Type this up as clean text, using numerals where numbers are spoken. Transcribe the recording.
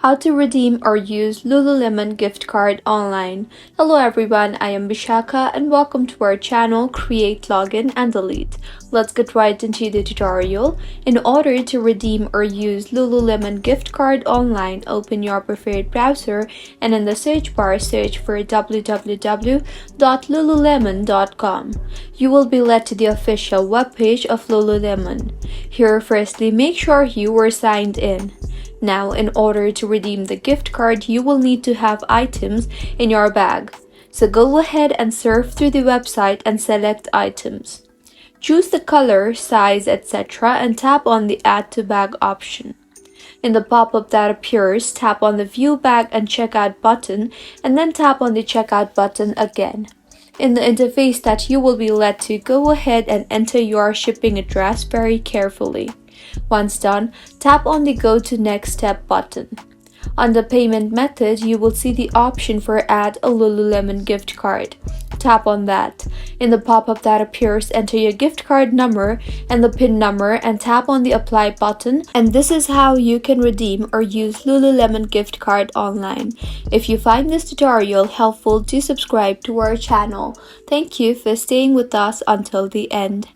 How to redeem or use Lululemon gift card online. Hello everyone, I am Vishaka and welcome to our channel Create, Login and Delete. Let's get right into the tutorial. In order to redeem or use Lululemon gift card online, open your preferred browser and in the search bar search for www.lululemon.com. You will be led to the official webpage of Lululemon. Here, firstly, make sure you are signed in. Now, in order to redeem the gift card, you will need to have items in your bag. So go ahead and surf through the website and select items. Choose the color, size, etc. and tap on the Add to Bag option. In the pop-up that appears, tap on the View Bag and Checkout button and then tap on the Checkout button again. In the interface that you will be led to, go ahead and enter your shipping address very carefully. Once done, tap on the Go to Next Step button. On the payment method, you will see the option for Add a Lululemon gift card. Tap on that. In the pop-up that appears, enter your gift card number and the PIN number and tap on the Apply button. And this is how you can redeem or use Lululemon gift card online. If you find this tutorial helpful, do subscribe to our channel. Thank you for staying with us until the end.